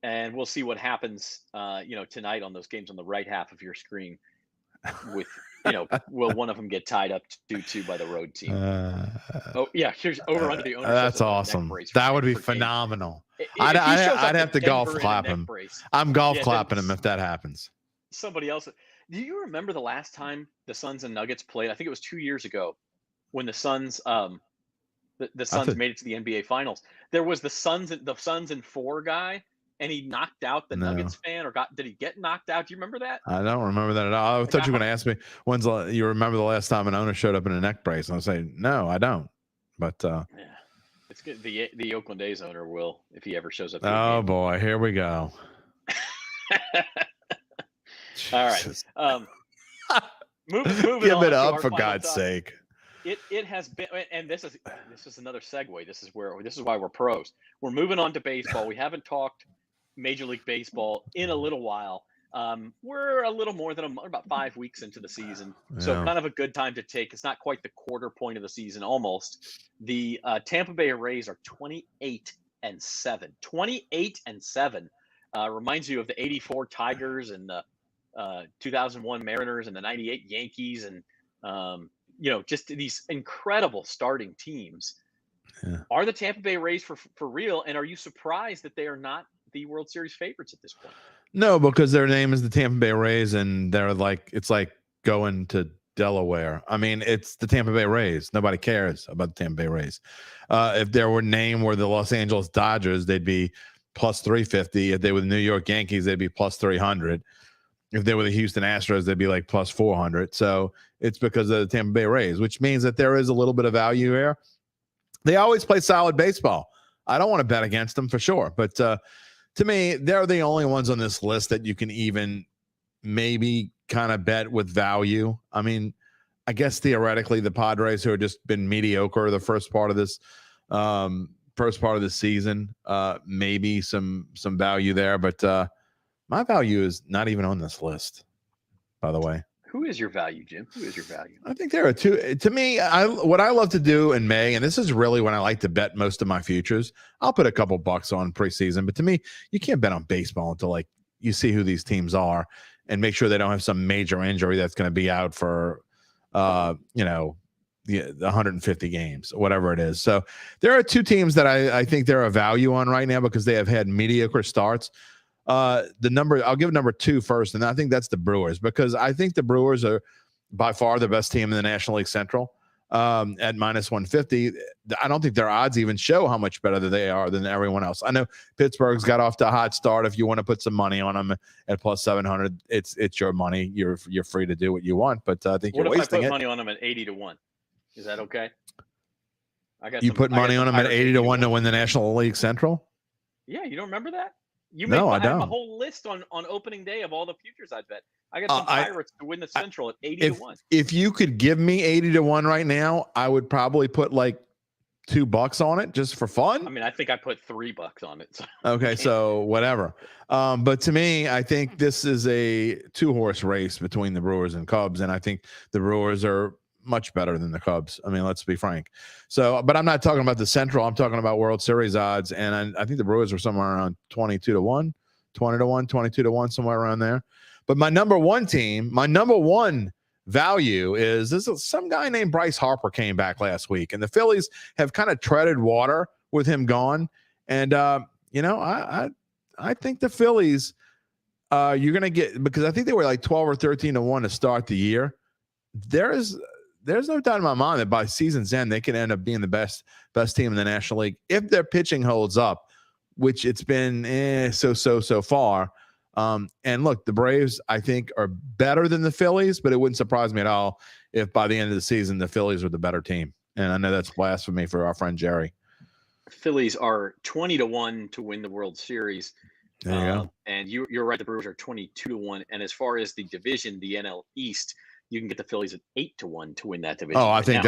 And we'll see what happens, tonight on those games on the right half of your screen with, will one of them get tied up 2-2 by the road team? Here's over under the owner. That's awesome. That would be phenomenal. I'd have to golf clap him. I'm golf clapping him if that happens. Somebody else. Do you remember the last time the Suns and Nuggets played? I think it was 2 years ago when the Suns the Suns made it to the NBA Finals. There was the Suns and 4 guy, and he knocked out the Nuggets fan, did he get knocked out? Do you remember that? I don't remember that at all. I thought you were going to ask me you remember the last time an owner showed up in a neck brace, and I'll say no, I don't. But it's good. The Oakland A's owner will if he ever shows up. Oh boy, here we go. All right. Moving Give on it up for God's sake. It has been, and this is another segue. This is why we're pros. We're moving on to baseball. We haven't talked Major League Baseball in a little while. We're a little more than about 5 weeks into the season, so kind of a good time to take. It's not quite the quarter point of the season, almost. The Tampa Bay Rays are 28-7. 28-7 reminds you of the '84 Tigers and the 2001 Mariners and the '98 Yankees, and just these incredible starting teams. Yeah. Are the Tampa Bay Rays for real? And are you surprised that they are not the World Series favorites at this point? No, because their name is the Tampa Bay Rays, and it's like going to Delaware. I mean, it's the Tampa Bay Rays. Nobody cares about the Tampa Bay Rays. If their name were the Los Angeles Dodgers, they'd be plus 350. If they were the New York Yankees, they'd be plus 300. If they were the Houston Astros, they'd be like plus 400. So it's because of the Tampa Bay Rays, which means that there is a little bit of value here. They always play solid baseball. I don't want to bet against them for sure. But to me, they're the only ones on this list that you can even maybe kind of bet with value. I mean, I guess theoretically the Padres, who have just been mediocre the first part of this season, maybe some value there. But my value is not even on this list, by the way. Who is your value, Jim? Who is your value? I think there are two. To me, what I love to do in May, and this is really when I like to bet most of my futures, I'll put a couple bucks on preseason. But to me, you can't bet on baseball until you see who these teams are and make sure they don't have some major injury that's going to be out for, the 150 games, whatever it is. So there are two teams that I think they're a value on right now because they have had mediocre starts. I'll give number 2 first, and I think that's the Brewers, because I think the Brewers are by far the best team in the National League Central at minus 150. I don't think their odds even show how much better they are than everyone else. I know Pittsburgh's got off to a hot start. If you want to put some money on them at plus 700, it's your money. You're free to do what you want, but I think you're wasting it. What if I put money on them at 80-1? Is that okay? You put money on them at 80-1 to win the National League Central? Yeah, you don't remember that? I don't. I have a whole list on opening day of all the futures I bet. I got some Pirates to win the Central at 80-1. If you could give me 80-1 right now, I would probably put like $2 on it just for fun. I mean, I think I put $3 on it. So. Okay, so whatever. But to me, I think this is a 2-horse race between the Brewers and Cubs, and I think the Brewers are much better than the Cubs. I mean, let's be frank. So, but I'm not talking about the Central. I'm talking about World Series odds, and I think the Brewers are somewhere around 22-1, 20-1, 22-1, somewhere around there. But my number one value is some guy named Bryce Harper came back last week, and the Phillies have kind of treaded water with him gone. And I think the Phillies You're going to get, because I think they were like 12 or 13-1 to start the year. There's no doubt in my mind that by season's end, they could end up being the best team in the National League if their pitching holds up, which it's been so far. And look, the Braves, I think, are better than the Phillies, but it wouldn't surprise me at all if by the end of the season, the Phillies were the better team. And I know that's blasphemy for our friend Jerry. Phillies are 20-1 to win the World Series. There you go. And you're right. The Brewers are 22-1. And as far as the division, the NL East, you can get the Phillies at 8-1 to win that division. Oh, I think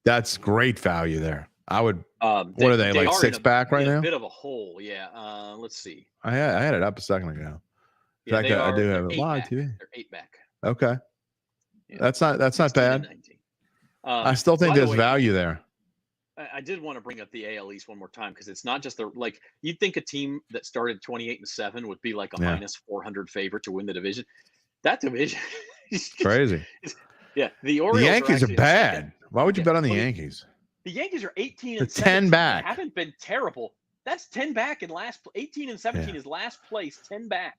that's great value there. I would. What are they like 6 back right now? A bit of a hole, yeah. Let's see. I had it up a second ago. Yeah, I do have it live TV. They're 8 back. Okay, yeah. That's not bad. I still think there's value there. I did want to bring up the AL East one more time because it's not just you'd think a team that started 28-7 would be like a minus 400 favorite to win the division. That division is crazy. Yeah, the Orioles. The Yankees are bad. Why would you bet on the Yankees? The Yankees are 18-17. 10 back. They haven't been terrible. That's 10 back in last. 18-17 is last place. 10 back.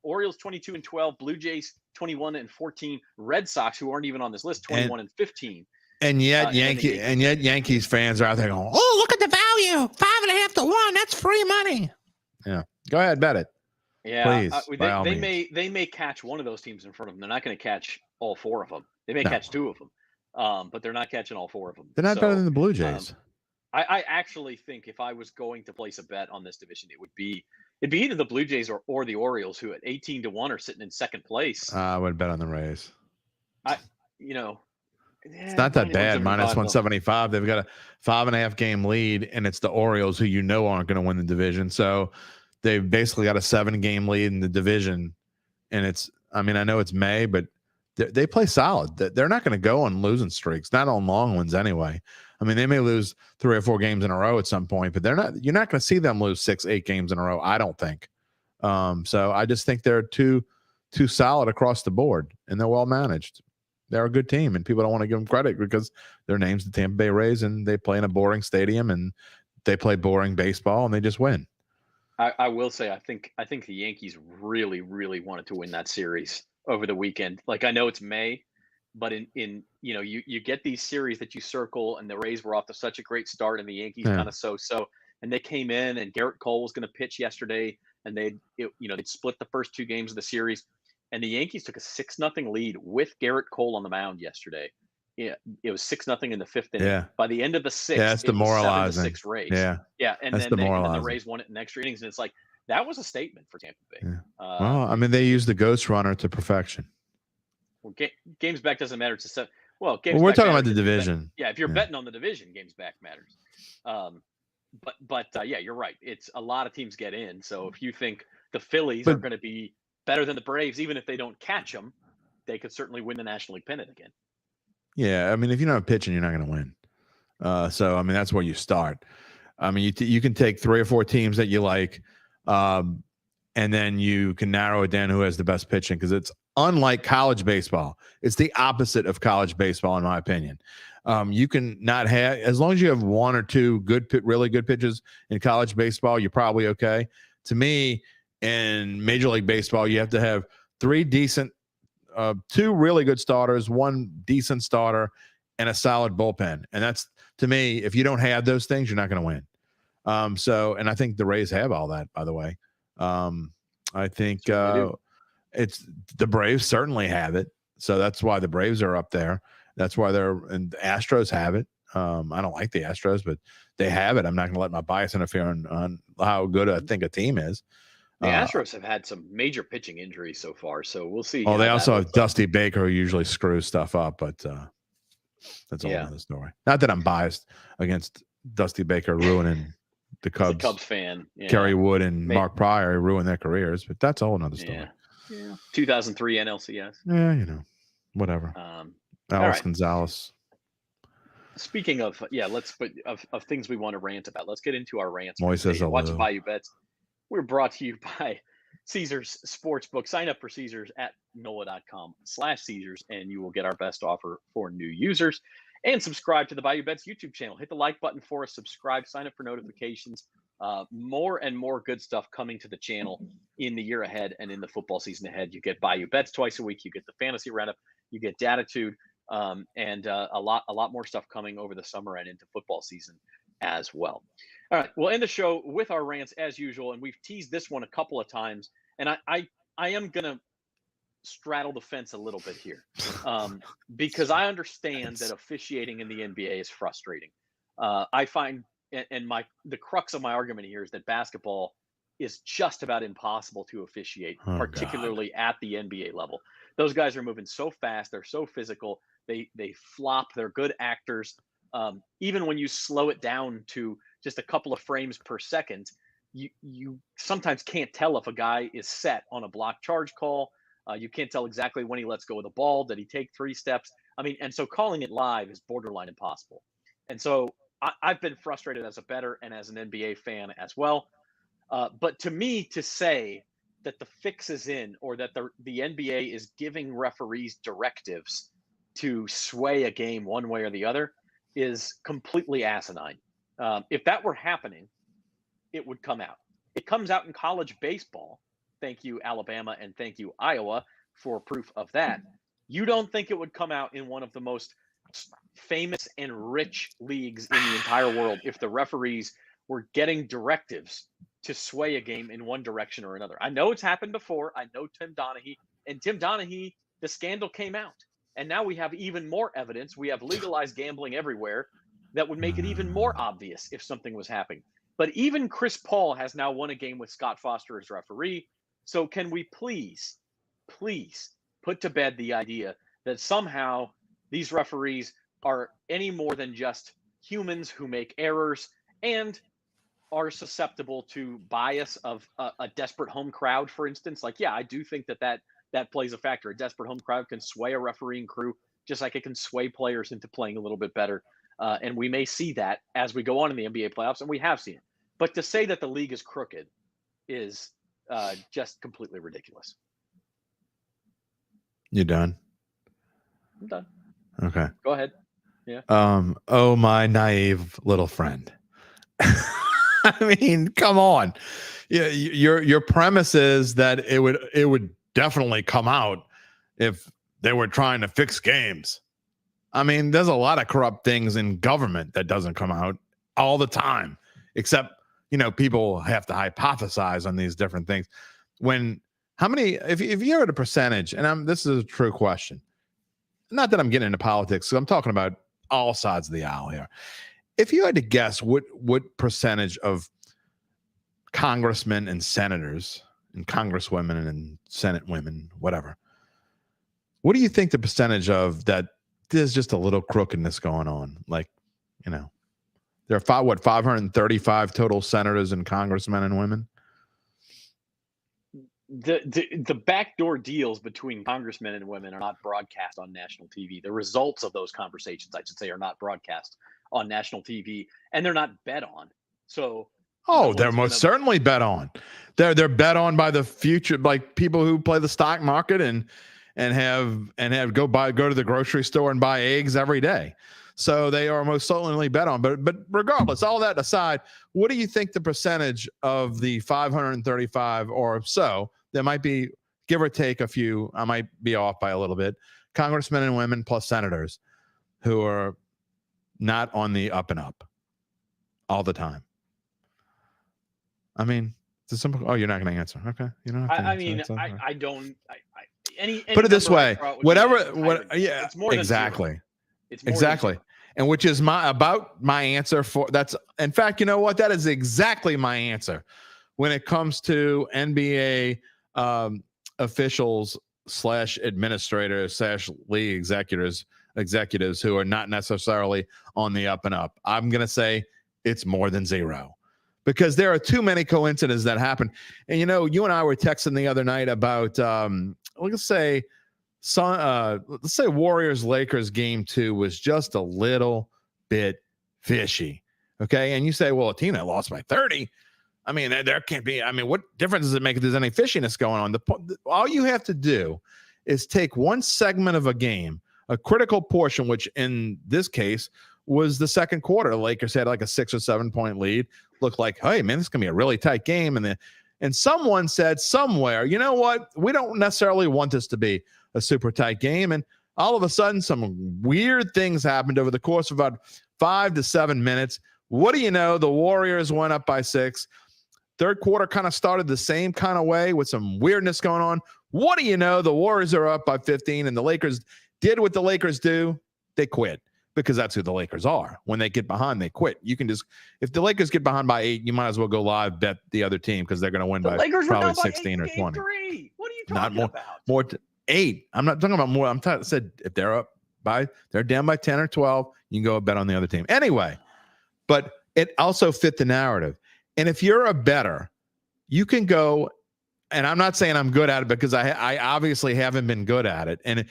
Orioles 22-12. Blue Jays 21-14. Red Sox, who aren't even on this list, 21-15. And yet, Yankees fans are out there going, "Oh, look at the value, 5.5 to 1. That's free money." Yeah, go ahead, bet it. Yeah, please. They may catch one of those teams in front of them. They're not going to catch all 4 of them. They may catch 2 of them, but they're not catching all 4 of them. They're not better than the Blue Jays. I actually think if I was going to place a bet on this division, it'd be either the Blue Jays or the Orioles, who at 18-1 are sitting in second place. I would bet on the Rays. It's not that bad. Minus 175. They've got a 5.5 game lead, and it's the Orioles, who aren't going to win the division. So they've basically got a 7 game lead in the division. And I know it's May, but they play solid. They're not going to go on losing streaks, not on long ones anyway. They may lose 3 or 4 games in a row at some point, but you're not going to see them lose 6-8 games in a row, I don't think. So I just think they're too solid across the board, and they're well managed. They're a good team, and people don't want to give them credit because their name's the Tampa Bay Rays, and they play in a boring stadium, and they play boring baseball, and they just win. I will say, I think the Yankees really, really wanted to win that series over the weekend. I know it's May, but you get these series that you circle, and the Rays were off to such a great start, and the Yankees kind of so, and they came in, and Garrett Cole was going to pitch yesterday, and they'd split the first 2 games of the series. And the Yankees took a 6-0 lead with Garrett Cole on the mound yesterday. Yeah, it was 6-0 in the 5th inning. Yeah. By the end of the 6th, that's demoralizing. 7-6 Rays. Yeah, and then the Rays won it in extra innings, and it's that was a statement for Tampa Bay. Yeah. They used the ghost runner to perfection. Well, games back doesn't matter to 7. Well, we're talking about the division. If you're betting on the division, games back matters. But you're right. It's a lot of teams get in. So if you think the Phillies are going to be better than the Braves, even if they don't catch them, they could certainly win the National League pennant again. Yeah, if you don't have pitching, you're not going to win. So that's where you start. You can take 3 or 4 teams that you like, and then you can narrow it down who has the best pitching, because it's unlike college baseball. It's the opposite of college baseball, in my opinion. You can not have, as long as you have 1 or 2 really good pitches in college baseball, you're probably okay. To me, in Major League Baseball, you have to have 3 decent, 2 really good starters, 1 decent starter, and a solid bullpen. And that's, to me, if you don't have those things, you're not going to win. And I think the Rays have all that, by the way. I think it's the Braves certainly have it. So that's why the Braves are up there. That's why and the Astros have it. I don't like the Astros, but they have it. I'm not going to let my bias interfere on how good I think a team is. The Astros have had some major pitching injuries so far, so we'll see. They also have Dusty Baker, who usually screws stuff up, but that's a whole other story. Not that I'm biased against Dusty Baker ruining the Cubs. Cubs fan. Yeah. Kerry Wood and Mark Pryor ruined their careers, but that's a whole other story. Yeah. 2003 NLCS. Yeah, whatever. Alex Gonzalez. Speaking of, of things we want to rant about, let's get into our rants. Watch Bayou Bets. We're brought to you by Caesars Sportsbook. Sign up for Caesars at NOLA.com/Caesars, and you will get our best offer for new users. And subscribe to the Bayou Bets YouTube channel. Hit the like button for us. Subscribe. Sign up for notifications. More and more good stuff coming to the channel in the year ahead and in the football season ahead. You get Bayou Bets twice a week. You get the fantasy roundup. You get Datitude, and a lot more stuff coming over the summer and into football season as well. All right, we'll end the show with our rants as usual, and we've teased this one a couple of times, and I am gonna straddle the fence a little bit here, because I understand that officiating in the NBA is frustrating. I find, and the crux of my argument here is that basketball is just about impossible to officiate, particularly at the NBA level. Those guys are moving so fast, they're so physical, they flop, they're good actors. Even when you slow it down to just a couple of frames per second, you sometimes can't tell if a guy is set on a block charge call. You can't tell exactly when he lets go of the ball. Did he take 3 steps? I mean, and so calling it live is borderline impossible. And so I've been frustrated as a bettor and as an NBA fan as well. But to me, to say that the fix is in, or that the NBA is giving referees directives to sway a game one way or the other, is completely asinine. If that were happening, it would come out. It comes out in college baseball. Thank you, Alabama, and thank you, Iowa, for proof of that. You don't think it would come out in one of the most famous and rich leagues in the entire world if the referees were getting directives to sway a game in one direction or another? I know it's happened before. I know Tim Donaghy, the scandal came out. And now we have even more evidence. We have legalized gambling everywhere that would make it even more obvious if something was happening. But even Chris Paul has now won a game with Scott Foster as referee. So can we please put to bed the idea that somehow these referees are any more than just humans who make errors and are susceptible to bias of a desperate home crowd, for instance? Like, yeah, I do think that plays a factor. A desperate home crowd can sway a refereeing crew just like it can sway players into playing a little bit better. And we may see that as we go on in the NBA playoffs, and we have seen it. But to say that the league is crooked is just completely ridiculous. You done? I'm done. Okay. Go ahead. Yeah. Oh, my naive little friend. I mean, come on. Yeah, your premise is that it would definitely come out if they were trying to fix games. I mean, there's a lot of corrupt things in government that doesn't come out all the time, except, people have to hypothesize on these different things. If you heard a percentage, and this is a true question, not that I'm getting into politics, so I'm talking about all sides of the aisle here. If you had to guess what percentage of congressmen and senators and congresswomen and senate women, whatever, what do you think the percentage of that there's just a little crookedness going on? Like, there are 535 total senators and congressmen and women. The backdoor deals between congressmen and women are not broadcast on national TV. The results of those conversations, I should say, are not broadcast on national TV, and they're not bet on. So, they're most certainly bet on. They're bet on by the future, like people who play the stock market and go to the grocery store and buy eggs every day. So they are most certainly bet on. But regardless, all that aside, what do you think the percentage of the 535 or so, there might be, give or take a few, I might be off by a little bit, congressmen and women plus senators who are not on the up and up all the time? I mean, it's a simple. Oh, you're not going to answer. Okay, you don't have to answer. I don't. Any put it this way. Whatever. Yeah. It's more exactly. Than zero. It's more exactly. And which is my answer for that's. In fact, you know what? That is exactly my answer when it comes to NBA officials / administrators / league executives who are not necessarily on the up and up. I'm going to say it's more than zero. Because there are too many coincidences that happen. And, you and I were texting the other night about, let's say Warriors-Lakers game 2 was just a little bit fishy. Okay. And you say, well, a team that lost by 30. I mean, there can't be. I mean, what difference does it make if there's any fishiness going on? All you have to do is take one segment of a game, a critical portion, which in this case was the second quarter. The Lakers had like a 6 or 7 point lead. Looked like, hey man, this is gonna be a really tight game. And someone said somewhere, you know what? We don't necessarily want this to be a super tight game. And all of a sudden, some weird things happened over the course of about 5 to 7 minutes. What do you know? The Warriors went up by 6. Third quarter kind of started the same kind of way with some weirdness going on. What do you know? The Warriors are up by 15, and the Lakers did what the Lakers do. They quit, because that's who the Lakers are. When they get behind, they quit. You can just, if the Lakers get behind by 8, you might as well go live, bet the other team, because they're going to win by probably 16 or 20. What are you talking about? More 8. I'm not talking about more. Said if they're down by 10 or 12, you can go bet on the other team. Anyway, but it also fit the narrative. And if you're a bettor, you can go, and I'm not saying I'm good at it, because I obviously haven't been good at it. And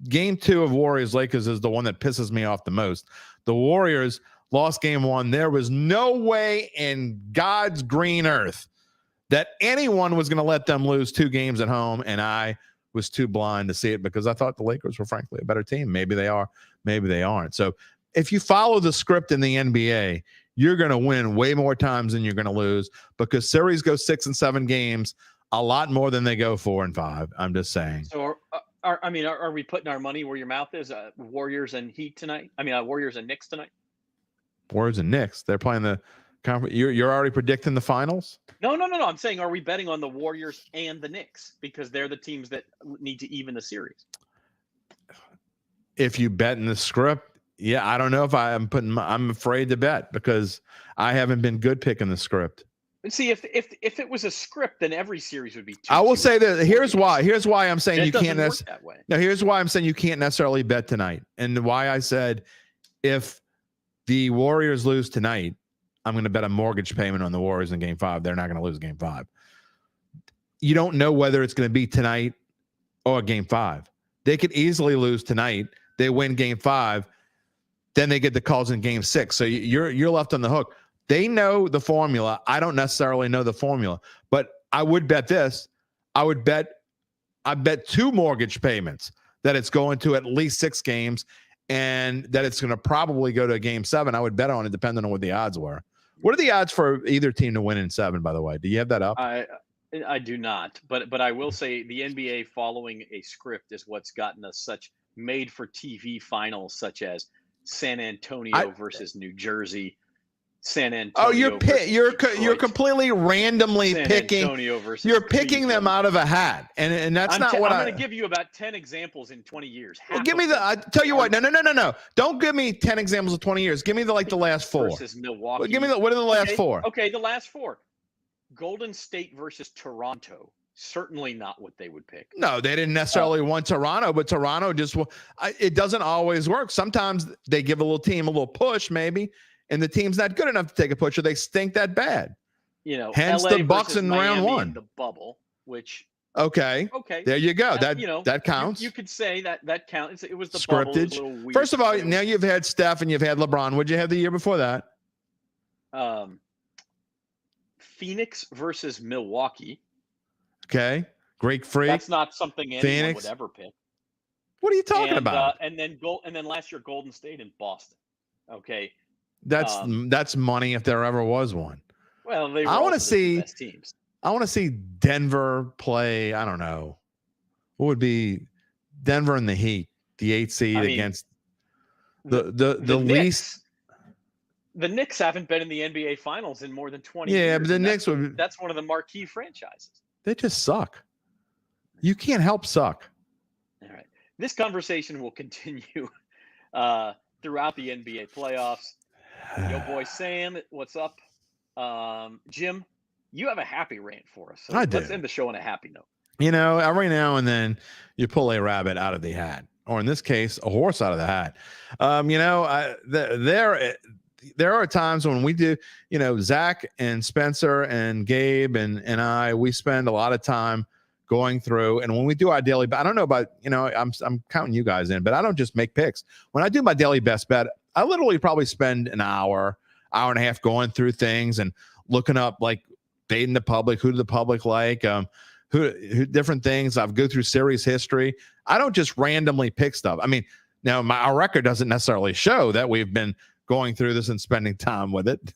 game 2 of Warriors-Lakers is the one that pisses me off the most. The Warriors lost game 1. There was no way in God's green earth that anyone was going to let them lose 2 games at home, and I was too blind to see it, because I thought the Lakers were frankly a better team. Maybe they are, maybe they aren't. So if you follow the script in the NBA, you're going to win way more times than you're going to lose, because series go 6 and 7 games a lot more than they go 4 and 5. I'm just saying. So, are we putting our money where your mouth is? Warriors and Heat tonight? Warriors and Knicks tonight? Warriors and Knicks. They're playing the conference. You're already predicting the finals? No. I'm saying, are we betting on the Warriors and the Knicks, because they're the teams that need to even the series? If you bet in the script, yeah, I don't know if I'm afraid to bet, because I haven't been good picking the script. And see, if it was a script, then every series would be 2. I will say that here's why I'm saying you can't that way. Now, here's why I'm saying you can't necessarily bet tonight, and why I said if the Warriors lose tonight, I'm going to bet a mortgage payment on the Warriors in game 5. They're not going to lose game 5. You don't know whether it's going to be tonight or game 5. They could easily lose tonight. They win game 5. Then they get the calls in game 6. So you're left on the hook. They know the formula. I don't necessarily know the formula, but I would bet this. I bet 2 mortgage payments that it's going to at least 6 games, and that it's going to probably go to a game 7. I would bet on it depending on what the odds were. What are the odds for either team to win in 7, by the way? Do you have that up? I do not, but I will say the NBA following a script is what's gotten us such made-for-TV finals, such as San Antonio versus New Jersey, San Antonio. Oh, you're completely randomly picking. You're picking them out of a hat, and that's not what I'm going to give you about 10 examples in 20 years. Well, give me I tell you what. No. Don't give me 10 examples of 20 years. Give me the last 4. Versus Milwaukee. Well, give me what are the last 4? Okay, the last 4. Golden State versus Toronto. Certainly not what they would pick. No, they didn't necessarily want Toronto, but Toronto it doesn't always work. Sometimes they give a little team a little push, maybe, and the team's not good enough to take a push, or they stink that bad. Hence LA the Bucks in round 1. The bubble, which okay, there you go. That counts. You could say that counts. It was the scripted. Bubble, weird, First of all, now you've had Steph and you've had LeBron. What'd you have the year before that? Phoenix versus Milwaukee. Okay, Greek Freak. That's not something anyone would ever pick. What are you talking about? And then last year, Golden State and Boston. Okay, that's money if there ever was one. Well, they were I want to see the best teams. I want to see Denver play. I don't know what would be Denver and the Heat, the 8 seed against the least. The Knicks haven't been in the NBA Finals in more than 20 years. Yeah, but the Knicks that's one of the marquee franchises. They just suck. You can't help suck. All right. This conversation will continue throughout the NBA playoffs. Yo, boy Sam, what's up? Jim, you have a happy rant for us. So let's end the show on a happy note. Every now and then you pull a rabbit out of the hat, or in this case, a horse out of the hat. There are times when we do, Zach and Spencer and Gabe and I, we spend a lot of time going through. And when we do our daily, I don't know about, I'm counting you guys in, but I don't just make picks. When I do my daily best bet, I literally probably spend an hour and a half going through things and looking up, like, baiting the public, who the public like, who different things. I've go through series history. I don't just randomly pick stuff. I mean, now our record doesn't necessarily show that we've been going through this and spending time with it.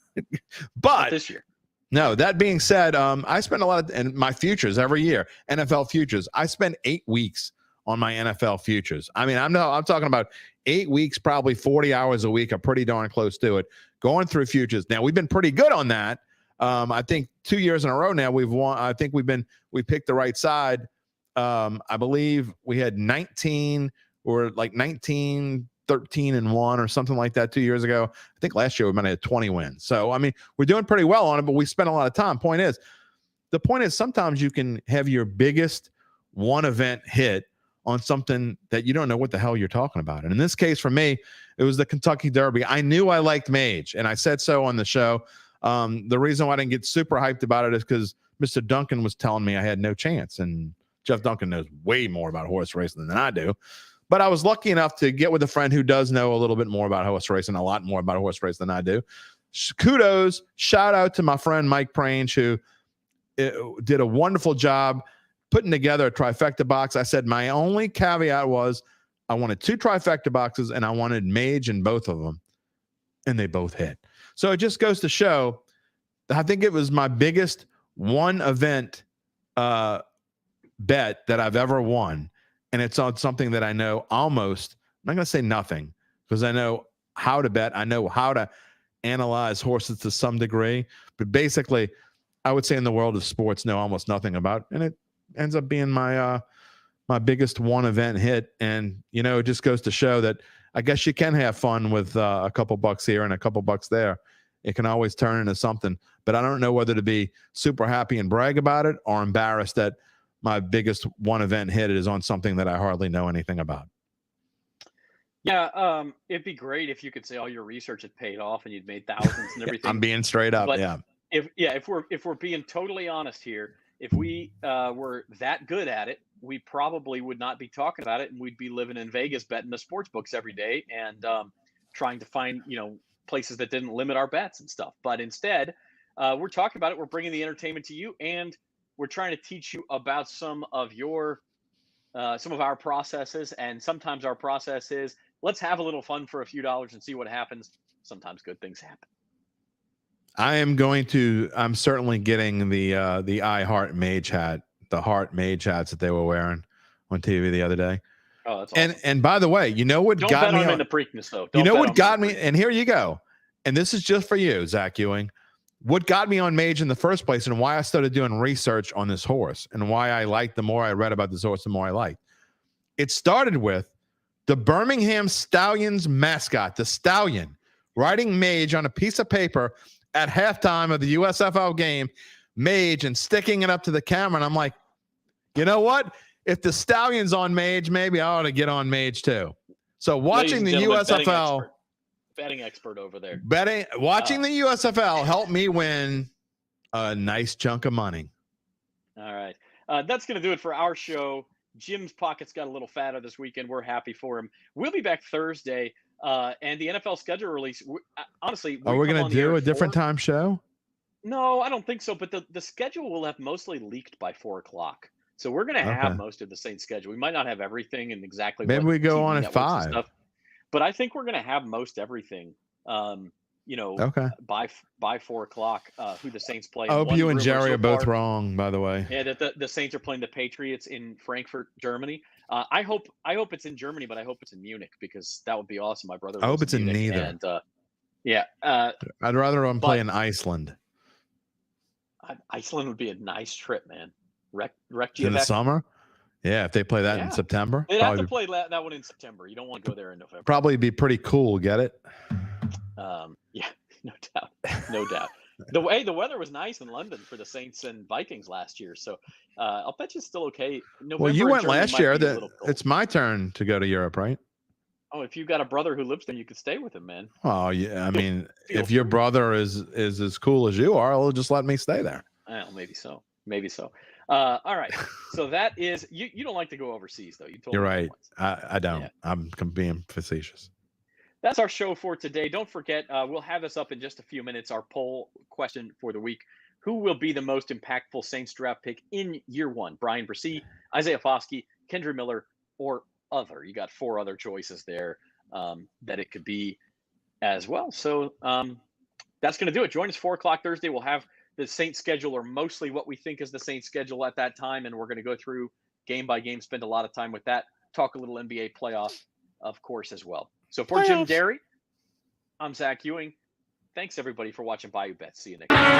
But this year. No, that being said, I spend a lot in my futures every year, NFL futures. I spend 8 weeks on my NFL futures. I mean, I'm talking about 8 weeks, probably 40 hours a week. I'm pretty darn close to it, going through futures. Now, we've been pretty good on that. I think 2 years in a row now we've won. I think we picked the right side. I believe we had 19 or like 19, 13 and 1 or something like that 2 years ago. I think last year we might have had 20 wins. So, I mean, we're doing pretty well on it, but we spent a lot of time. The point is sometimes you can have your biggest one event hit on something that you don't know what the hell you're talking about. And in this case, for me, it was the Kentucky Derby. I knew I liked Mage, and I said so on the show. The reason why I didn't get super hyped about it is because Mr. Duncan was telling me I had no chance. And Jeff Duncan knows way more about horse racing than I do. But I was lucky enough to get with a friend who does know a little bit more about horse racing, a lot more about horse racing than I do. Kudos, shout out to my friend Mike Prange, who did a wonderful job putting together a trifecta box. I said my only caveat was I wanted 2 trifecta boxes and I wanted Mage in both of them, and they both hit. So it just goes to show, I think it was my biggest one event bet that I've ever won. And it's on something that I know almost, I'm not going to say nothing, because I know how to bet. I know how to analyze horses to some degree. But basically, I would say in the world of sports, know almost nothing about. And it ends up being my biggest one event hit. And, it just goes to show that I guess you can have fun with a couple bucks here and a couple bucks there. It can always turn into something. But I don't know whether to be super happy and brag about it or embarrassed that my biggest one event hit is on something that I hardly know anything about. Yeah, it'd be great if you could say all your research had paid off and you'd made thousands and everything. I'm being straight up, but yeah. If we're being totally honest here, if we were that good at it, we probably would not be talking about it, and we'd be living in Vegas betting the sports books every day and trying to find places that didn't limit our bets and stuff. But instead, we're talking about it. We're bringing the entertainment to you, and we're trying to teach you about some of our processes. And sometimes our process is, let's have a little fun for a few dollars and see what happens. Sometimes good things happen. I'm certainly getting the I Heart Mage hat, the Heart Mage hats that they were wearing on TV the other day. Oh, that's awesome. And by the way, you know what got me on the Preakness, though. What got me, and here you go. And this is just for you, Zach Ewing. What got me on Mage in the first place and why I started doing research on this horse and why I liked, the more I read about this horse, the more I liked. It started with the Birmingham Stallions mascot, the Stallion, writing Mage on a piece of paper at halftime of the USFL game, Mage, and sticking it up to the camera. And I'm like, you know what? If the Stallion's on Mage, maybe I ought to get on Mage too. So watching the USFL... Betting expert over there. Watching the USFL helped me win a nice chunk of money. All right. That's going to do it for our show. Jim's pockets got a little fatter this weekend. We're happy for him. We'll be back Thursday. And the NFL schedule release, honestly. Are we going to do a different time show? No, I don't think so. But the schedule will have mostly leaked by 4:00. So we're going to have most of the same schedule. We might not have everything and exactly. Maybe we go on at 5. But I think we're going to have most everything, by 4:00, who the Saints play. I hope you and Jerry are both wrong, by the way. Yeah, that the Saints are playing the Patriots in Frankfurt, Germany. I hope it's in Germany, but I hope it's in Munich because that would be awesome. My brother. I hope it's in neither. And, I'd rather play in Iceland. Iceland would be a nice trip, man. In the summer. Yeah, if they play that in September. They'd have to play that one in September. You don't want to go there in November. Probably be pretty cool, get it? Yeah, no doubt. No doubt. The weather was nice in London for the Saints and Vikings last year, so I'll bet you it's still okay. November, well, you went last year. It's my turn to go to Europe, right? Oh, if you've got a brother who lives there, you could stay with him, man. Oh, yeah. I mean, if your brother is as cool as you are, just let me stay there. Well, maybe so. Maybe so. All right. So that is you don't like to go overseas, though. You're right. I don't. Yeah. I'm being facetious. That's our show for today. Don't forget, we'll have this up in just a few minutes. Our poll question for the week: who will be the most impactful Saints draft pick in year one? Brian Bresee, Isaiah Foskey, Kendra Miller, or other? You got 4 other choices there that it could be. as well. So that's going to do it. Join us 4 o'clock Thursday. We'll have the Saints schedule, or mostly what we think is the Saints schedule at that time, and we're going to go through game by game, spend a lot of time with that, talk a little NBA playoff, of course, as well. So for Jim Derry, I'm Zach Ewing. Thanks, everybody, for watching Bayou Bets. See you next time.